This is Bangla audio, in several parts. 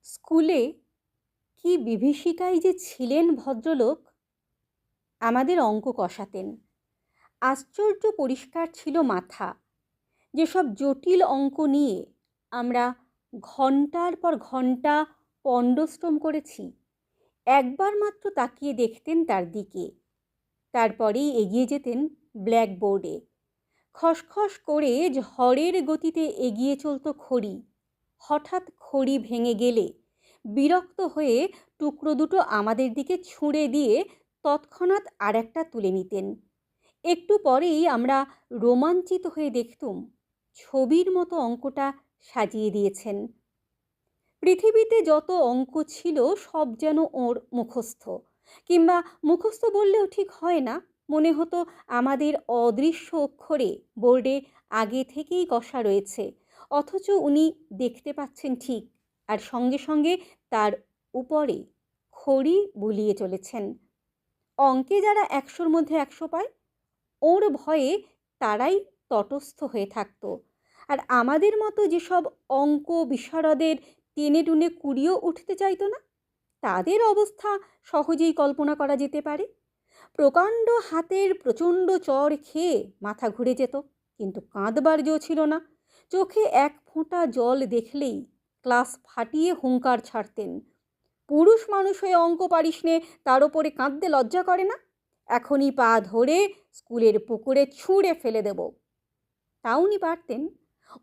স্কুলে কি বিভীষিকাই যে ছিলেন ভদ্রলোক! আমাদের অঙ্ক কষাতেন। আশ্চর্য পরিষ্কার ছিল মাথা। যেসব জটিল অঙ্ক নিয়ে আমরা ঘন্টার পর ঘন্টা পণ্ডশ্রম করেছি, একবার মাত্র তাকিয়ে দেখতেন তার দিকে, তারপরেই এগিয়ে যেতেন ব্ল্যাকবোর্ডে। খসখস করে ঝড়ের গতিতে এগিয়ে চলত খড়ি। হঠাৎ খড়ি ভেঙে গেলে বিরক্ত হয়ে টুকরো দুটো আমাদের দিকে ছুঁড়ে দিয়ে তৎক্ষণাৎ আর একটা তুলে নিতেন। একটু পরেই আমরা রোমাঞ্চিত হয়ে দেখতুম ছবির মতো অঙ্কটা সাজিয়ে দিয়েছেন। পৃথিবীতে যত অঙ্ক ছিল সব যেন ওর মুখস্থ, কিংবা মুখস্থ বললেও ঠিক হয় না, মনে হতো আমাদের অদৃশ্য অক্ষরে বোর্ডে আগে থেকেই কষা রয়েছে, অথচ উনি দেখতে পাচ্ছেন ঠিক, আর সঙ্গে সঙ্গে তার উপরে খড়ি বুলিয়ে চলেছেন। অঙ্কে যারা ১০০-র মধ্যে ১০০ পায়, ওর ভয়ে তারাই তটস্থ হয়ে থাকতো। আর আমাদের মতো যেসব অঙ্ক বিশারদের টেনে টুনে কুড়িয়েও উঠতে চাইতো না, তাদের অবস্থা সহজেই কল্পনা করা যেতে পারে। প্রকাণ্ড হাতের প্রচণ্ড চড় খেয়ে মাথা ঘুরে যেত, কিন্তু কাঁদবার জো ছিল না। চোখে এক ফোঁটা জল দেখলেই ক্লাস ফাটিয়ে হুঙ্কার ছাড়তেন, পুরুষ মানুষ হয়ে অঙ্ক পারিস নে, তার ওপরে কাঁদতে লজ্জা করে না? এখনই পা ধরে স্কুলের পুকুরে ছুঁড়ে ফেলে দেব। তাও উনি পারতেন।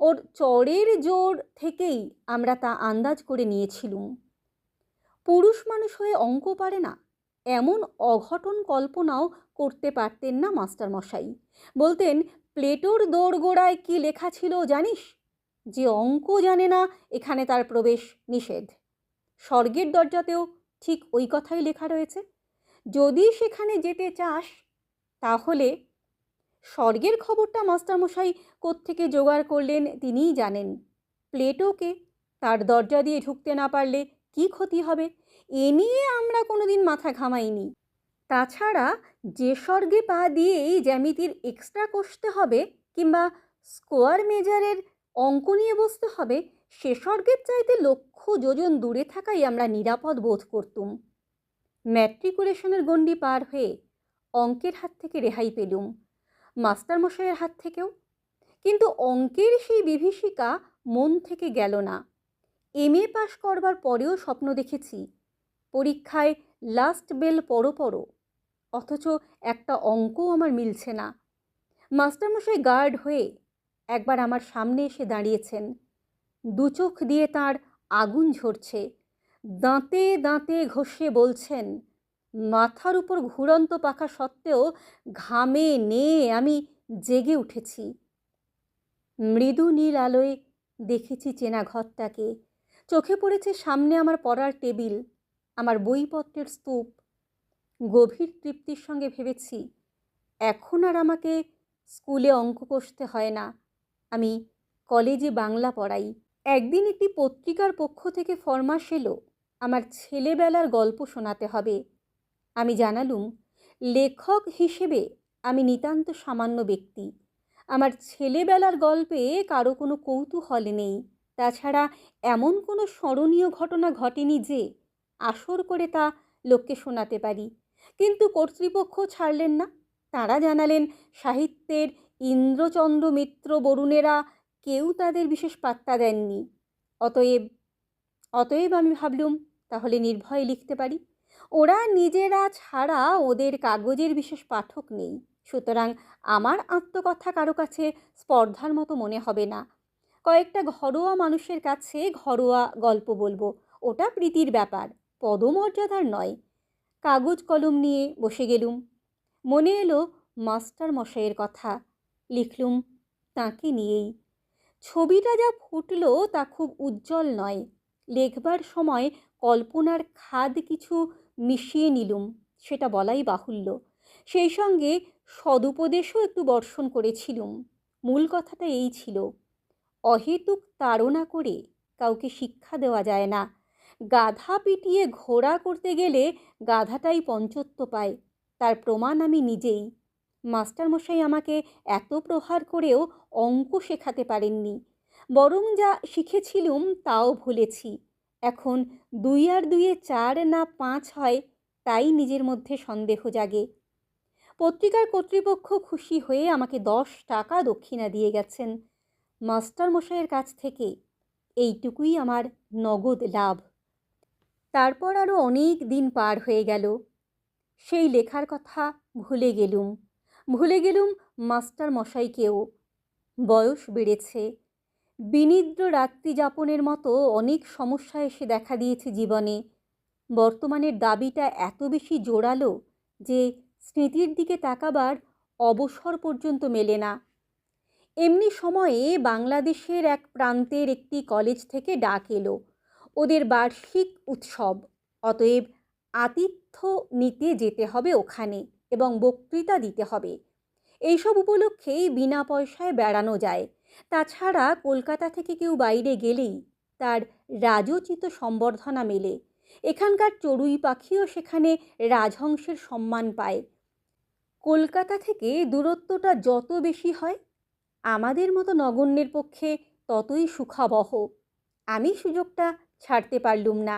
ওর চড়ের জোর থেকেই আমরা তা আন্দাজ করে নিয়েছিলুম। পুরুষ মানুষ হয়ে অঙ্ক পারে না, এমন অঘটন কল্পনাও করতে পারতেন না মাস্টারমশাই। বলতেন, প্লেটোর দোরগোড়ায় কি লেখা ছিল জানিস? যে অঙ্ক জানে না, এখানে তার প্রবেশ নিষেধ। স্বর্গের দরজাতেও ঠিক ওই কথাই লেখা রয়েছে। যদি সেখানে যেতে চাস, তাহলে স্বর্গের খবরটা মাস্টারমশাই কোত্থেকে জোগাড় করলেন তিনিই জানেন। প্লেটোকে তার দরজা দিয়ে ঢুকতে না পারলে কি ক্ষতি হবে, এ নিয়ে আমরা কোনোদিন মাথা ঘামাইনি। তাছাড়া যে স্বর্গে পা দিয়েই জ্যামিতির এক্সট্রা কষতে হবে, কিংবা স্কোয়ার মেজারের অঙ্ক নিয়ে বসতে হবে, সে স্বর্গের চাইতে লক্ষ যোজন দূরে থাকাই আমরা নিরাপদ বোধ করতুম। ম্যাট্রিকুলেশনের গণ্ডি পার হয়ে অঙ্কের হাত থেকে রেহাই পেলুম, মাস্টারমশাইয়ের হাত থেকেও। কিন্তু অঙ্কের সেই বিভীষিকা মন থেকে গেল না। এমএ পাশ করবার পরেও স্বপ্ন দেখেছি পরীক্ষায় লাস্ট বেল পড়ো, অথচ একটা অঙ্কও আমার মিলছে না। মাস্টারমশাই গার্ড হয়ে একবার আমার সামনে এসে দাঁড়িয়েছেন। দু চোখ দিয়ে তার আগুন ঝরছে, দাঁতে দাঁতে ঘষে বলছেন, মাথার উপর ঘুরন্ত পাখা সত্ত্বেও ঘামে নেয়ে আমি জেগে উঠেছি। মৃদু নীল আলোয় দেখেছি চেনা ঘরটাকে। চোখে পড়েছে সামনে আমার পড়ার টেবিল, আমার বইপত্রের স্তূপ। গভীর তৃপ্তির সঙ্গে ভেবেছি, এখন আর আমাকে স্কুলে অঙ্ক কষতে হয় না, আমি কলেজে বাংলা পড়াই। একদিন একটি পত্রিকার পক্ষ থেকে ফরমাশ এলো, আমার ছেলেবেলার গল্প শোনাতে হবে। আমি জানালুম, লেখক হিসেবে আমি নিতান্ত সামান্য ব্যক্তি। আমার ছেলেবেলার গল্পে কারো কোনো কৌতূহল নেই। তাছাড়া এমন কোনো স্মরণীয় ঘটনা ঘটেনি যে আসর করে তা লোককে শোনাতে পারি। কিন্তু কর্তৃপক্ষ ছাড়লেন না। তাঁরা জানালেন, সাহিত্যের ইন্দ্রচন্দ্র মিত্র বরুণেরা কেউ তাদের বিশেষ পাত্তা দেননি। অতএব আমি ভাবলুম, তাহলে নির্ভয়ে লিখতে পারি। ওরা নিজেরা ছাড়া ওদের কাগজের বিশেষ পাঠক নেই, সুতরাং আমার আত্মকথা কারো কাছে স্পর্ধার মতো মনে হবে না। কয়েকটা ঘরোয়া মানুষের কাছে ঘরোয়া গল্প বলবো, ওটা প্রীতির ব্যাপার, পদমর্যাদার নয়। কাগজ কলম নিয়ে বসে গেলুম। মনে এলো মাস্টার মশাইয়ের কথা, লিখলুম তাঁকে নিয়েই। ছবিটা যা ফুটলো তা খুব উজ্জ্বল নয়। লেখবার সময় কল্পনার খাদ কিছু মিশিয়ে নিলুম, সেটা বলাই বাহুল্য। সেই সঙ্গে সদুপদেশও একটু বর্ষণ করেছিলুম। মূল কথাটা এই ছিল, অহেতুক তাড়না করে কাউকে শিক্ষা দেওয়া যায় না। গাধা পিটিয়ে ঘোড়া করতে গেলে গাধাটাই পঞ্চত্ব পায়, তার প্রমাণ আমি নিজেই। মাস্টারমশাই আমাকে এত প্রহার করেও অঙ্ক শেখাতে পারেননি, বরং যা শিখেছিলুম তাও ভুলেছি। এখন 2 আর 2 4 না 5 হয়, তাই নিজের মধ্যে সন্দেহ জাগে। পত্রিকার কর্তৃপক্ষ খুশি হয়ে আমাকে 10 টাকা দক্ষিণা দিয়ে গেছেন। মাস্টার মশাইয়ের কাছ থেকে এইটুকুই আমার নগদ লাভ। তারপর আরও অনেক দিন পার হয়ে গেল। সেই লেখার কথা ভুলে গেলুম মাস্টার মশাইকেও। বয়স বেড়েছে, বিনিদ্র রাত্রি যাপনের মতো অনেক সমস্যা এসে দেখা দিয়েছে জীবনে। বর্তমানের দাবিটা এত বেশি জোরালো যে স্মৃতির দিকে তাকাবার অবসর পর্যন্ত মেলে না। এমনি সময়ে বাংলাদেশের এক প্রান্তের একটি কলেজ থেকে ডাক এলো, ওদের বার্ষিক উৎসব, অতএব আতিথ্য নিতে যেতে হবে ওখানে এবং বক্তৃতা দিতে হবে। এইসব উপলক্ষেই বিনা পয়সায় বেড়ানো যায়। তাছাড়া কলকাতা থেকে কেউ বাইরে গেলেই তার রাজোচিত সম্বর্ধনা মেলে। এখানকার চড়ুই পাখিও সেখানে রাজহংসের সম্মান পায়। কলকাতা থেকে দূরত্বটা যত বেশি হয়, আমাদের মতো নগণ্যের পক্ষে ততই সুখাবহ। আমি সুযোগটা ছাড়তে পারলুম না।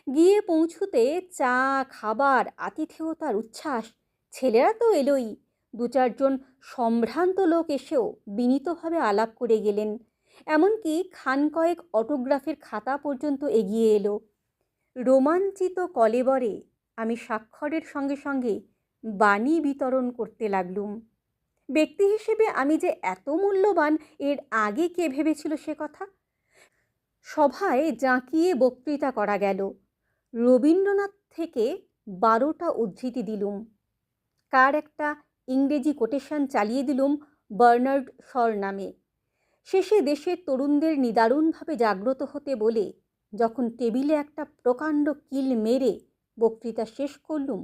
গিয়ে পৌঁছুতে চা, খাবার, আতিথেয়তার উচ্ছ্বাস। ছেলেরা তো এলোই, 2-4 জন সম্ভ্রান্ত লোক এসেও বিনীতভাবে আলাপ করে গেলেন। এমনকি খান কয়েক অটোগ্রাফের খাতা পর্যন্ত এগিয়ে এলো। রোমাঞ্চিত কলেবরে আমি স্বাক্ষরের সঙ্গে সঙ্গে বাণী বিতরণ করতে লাগলুম। ব্যক্তি হিসেবে আমি যে এত মূল্যবান, এর আগে কে ভেবেছিল সে কথা? সভায় জাঁকিয়ে বক্তৃতা করা গেল। রবীন্দ্রনাথ থেকে 12টা উদ্ধৃতি দিলুম। কার একটা ইংরেজি কোটেশন চালিয়ে দিলুম বার্নার্ড শর নামে। শেষে দেশের তরুণদের নিদারুণভাবে জাগ্রত হতে বলে যখন টেবিলে একটা প্রকাণ্ড কিল মেরে বক্তৃতা শেষ করলুম,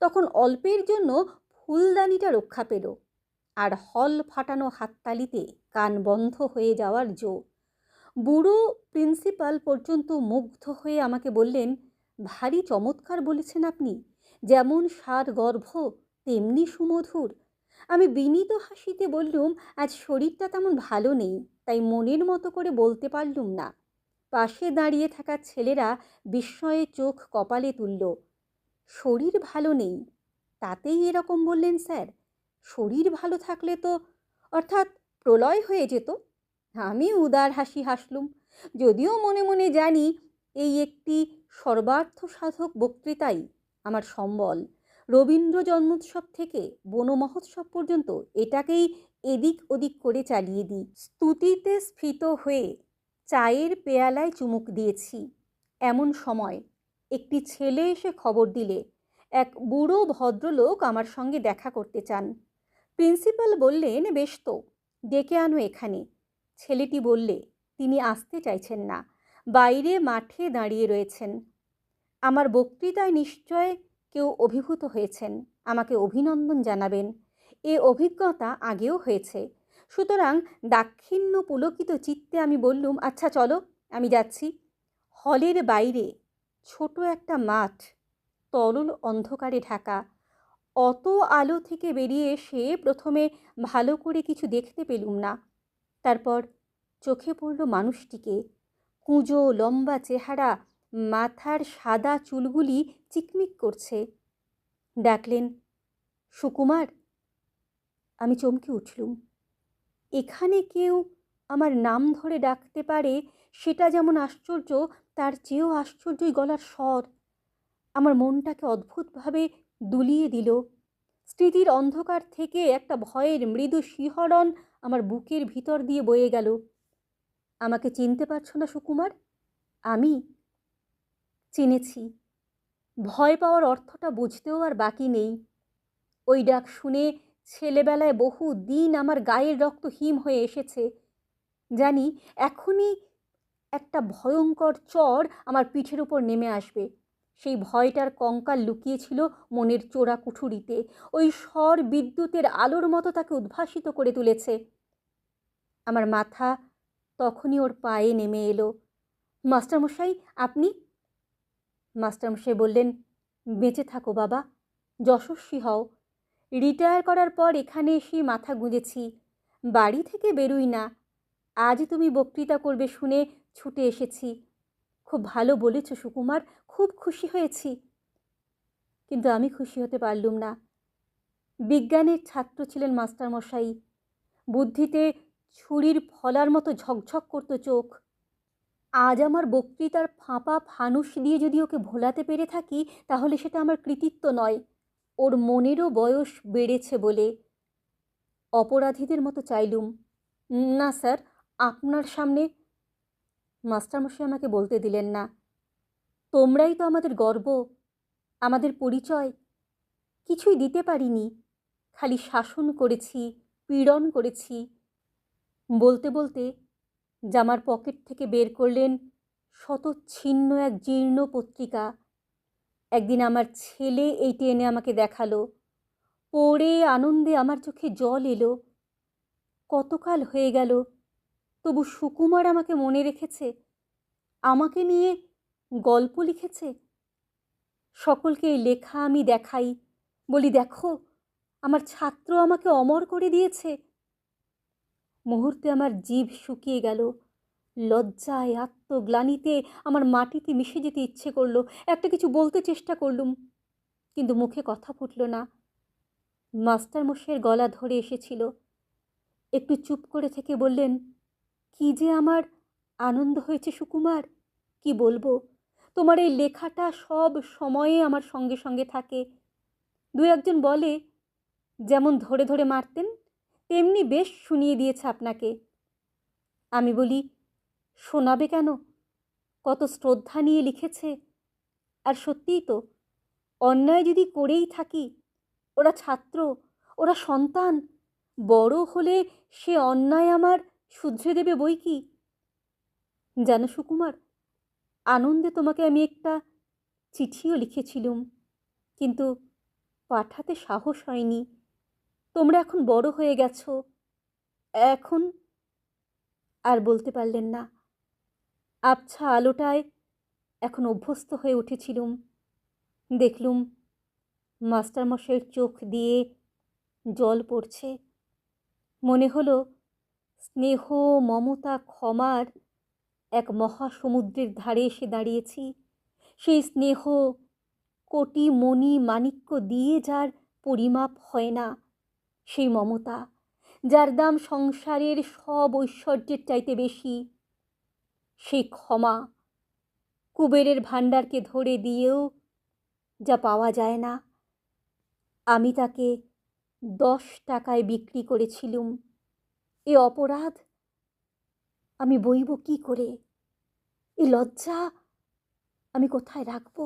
তখন অল্পের জন্য ফুলদানিটা রক্ষা পেল, আর হল ফাটানো হাততালিতে কান বন্ধ হয়ে যাওয়ার জো। বুড়ো প্রিন্সিপাল পর্যন্ত মুগ্ধ হয়ে আমাকে বললেন, ভারী চমৎকার বলেছেন আপনি, যেমন সার গর্ভ তেমনি সুমধুর। আমি বিনীত হাসিতে বললুম, আজ শরীরটা তেমন ভালো নেই, তাই মনের মতো করে বলতে পারলুম না। পাশে দাঁড়িয়ে থাকা ছেলেরা বিস্ময়ে চোখ কপালে তুলল। শরীর ভালো নেই, তাতেই এরকম বললেন স্যার? শরীর ভালো থাকলে তো, অর্থাৎ প্রলয় হয়ে যেত। আমি উদার হাসি হাসলুম, যদিও মনে মনে জানি এই একটি সর্বার্থ সাধক বক্তৃতাই আমার সম্বল। রবীন্দ্র জন্মোৎসব থেকে বন মহোৎসব পর্যন্ত এটাকেই এদিক ওদিক করে চালিয়ে দিই। স্তুতিতে স্ফীত হয়ে চায়ের পেয়ালায় চুমুক দিয়েছি। এমন সময় একটি ছেলে এসে খবর দিলে এক বুড়ো ভদ্রলোক আমার সঙ্গে দেখা করতে চান। প্রিন্সিপাল বললেন, বেশ তো, ডেকে আনো এখানে। ছেলেটি বললে তিনি আসতে চাইছেন না, বাইরে মাঠে দাঁড়িয়ে রয়েছেন। আমার বক্তৃতায় নিশ্চয় কেউ অভিভূত হয়েছেন, আমাকে অভিনন্দন জানাবেন। এ অভিজ্ঞতা আগেও হয়েছে। সুতরাং দাক্ষিণ্য পুলকিত চিত্তে আমি বললুম, আচ্ছা চলো, আমি যাচ্ছি। হলের বাইরে ছোট একটা মাঠ, তরল অন্ধকারে ঢাকা। অত আলো থেকে বেরিয়ে এসে প্রথমে ভালো করে কিছু দেখতে পেলুম না। তারপর চোখে পড়ল মানুষটিকে। কুঁজো লম্বা চেহারা, মাথার সাদা চুলগুলি চিকমিক করছে। ডাকলেন, সুকুমার। আমি চমকে উঠলুম। এখানে কেউ আমার নাম ধরে ডাকতে পারে, সেটা যেমন আশ্চর্য, তার চেয়েও আশ্চর্যই গলার স্বর। আমার মনটাকে অদ্ভুতভাবে দুলিয়ে দিল। স্মৃতির অন্ধকার থেকে একটা ভয়ের মৃদু শিহরণ আমার বুকের ভিতর দিয়ে বয়ে গেল। আমাকে চিনতে পারছো না সুকুমার? আমি চিনেছি। ভয় পাওয়ার অর্থটা বুঝতেও আর বাকি নেই। ওই ডাক শুনে ছেলেবেলায় বহু দিন আমার গায়ের রক্ত হিম হয়ে এসেছে। জানি এখনই একটা ভয়ঙ্কর চড় আমার পিঠের উপর নেমে আসবে। সেই ভয়টার কঙ্কাল লুকিয়েছিল মনের চোরা কুঠুরিতে। ওই স্বর বিদ্যুতের আলোর মতো তাকে উদ্ভাসিত করে তুলেছে। আমার মাথা তখনই ওর পায়ে নেমে এলো। মাস্টারমশাই, আপনি? মাস্টারমশাই বললেন, বেঁচে থাকো বাবা, যশস্বী হও। রিটায়ার করার পর এখানে এসে মাথা গুঁজেছি, বাড়ি থেকে বেরুই না। আজ তুমি বক্তৃতা করবে শুনে ছুটে এসেছি। খুব ভালো বলেছ সুকুমার, খুব খুশি হয়েছি। কিন্তু আমি খুশি হতে পারলুম না। বিজ্ঞানের ছাত্র ছিলেন মাস্টারমশাই, বুদ্ধিতে ছুরির ফলার মতো ঝকঝক করত চোখ। আজ আমার বক্তৃতার ফাঁপা ফানুস দিয়ে যদি ওকে ভোলাতে পেরে থাকি, তাহলে সেটা আমার কৃতিত্ব নয়, ওর মনেরও বয়স বেড়েছে বলে। অপরাধীদের মতো চাইলুম, না স্যার, আপনার সামনে। মাস্টারমশাই আমাকে বলতে দিলেন না। তোমরাই তো আমাদের গর্ব, আমাদের পরিচয়। কিছুই দিতে পারিনি, খালি শাসন করেছি, পীড়ন করেছি। বলতে বলতে জামার পকেট থেকে বের করলেন শতচ্ছিন্ন এক জীর্ণ পত্রিকা। একদিন আমার ছেলে এইটি এনে আমাকে দেখালো। পড়ে আনন্দে আমার চোখে জল এলো। কতকাল হয়ে গেল, তবু সুকুমার আমাকে মনে রেখেছে, আমাকে নিয়ে গল্প লিখেছে। সকলকে এই লেখা আমি দেখাই, বলি দেখো, আমার ছাত্র আমাকে অমর করে দিয়েছে। মুহূর্তে আমার জিভ শুকিয়ে গেল। লজ্জায়, আত্মগ্লানিতে আমার মাটিতে মিশে যেতে ইচ্ছে করলো। একটা কিছু বলতে চেষ্টা করলুম, কিন্তু মুখে কথা ফুটল না। মাস্টারমশাইয়ের গলা ধরে এসেছিল। একটু চুপ করে থেকে বললেন, কি যে আমার আনন্দ হয়েছে সুকুমার, কি বলবো। তোমার এই লেখাটা সব সময়ে আমার সঙ্গে সঙ্গে থাকে। দু একজন বলে, যেমন ধরে ধরে মারতেন, তেমনি বেশ শুনিয়ে দিয়েছে আপনাকে। আমি বলি, শোনাবে কেন, কত শ্রদ্ধা নিয়ে লিখেছে। আর সত্যিই তো, অন্যায় যদি করেই থাকি, ওরা ছাত্র, ওরা সন্তান, বড় হলে সে অন্যায় আমার শুধরে দেবে বই কি। জানো সুকুমার, আনন্দে তোমাকে আমি একটা চিঠিও লিখেছিলুম, কিন্তু পাঠাতে সাহস হয়নি। তোমরা এখন বড় হয়ে গেছো, এখন। আর বলতে পারলেন না। আবছা আলোটায় এখন অভ্যস্ত হয়ে উঠেছিলুম। দেখলুম মাস্টারমশাইয়ের চোখ দিয়ে জল পড়ছে। মনে হলো স্নেহ, মমতা, ক্ষমার এক মহাসমুদ্রের ধারে এসে দাঁড়িয়েছি। সেই স্নেহ কোটি মণি মাণিক্য দিয়ে যার পরিমাপ হয় না, সেই মমতা যার দাম সংসারের সব ঐশ্বর্যের চাইতে বেশি, সেই ক্ষমা কুবেরের ভাণ্ডারকে ধরে দিয়েও যা পাওয়া যায় না। আমি তাকে 10 টাকায় বিক্রি করেছিলুম। এ অপরাধ আমি বইব কি করে? এ লজ্জা আমি কোথায় রাখবো?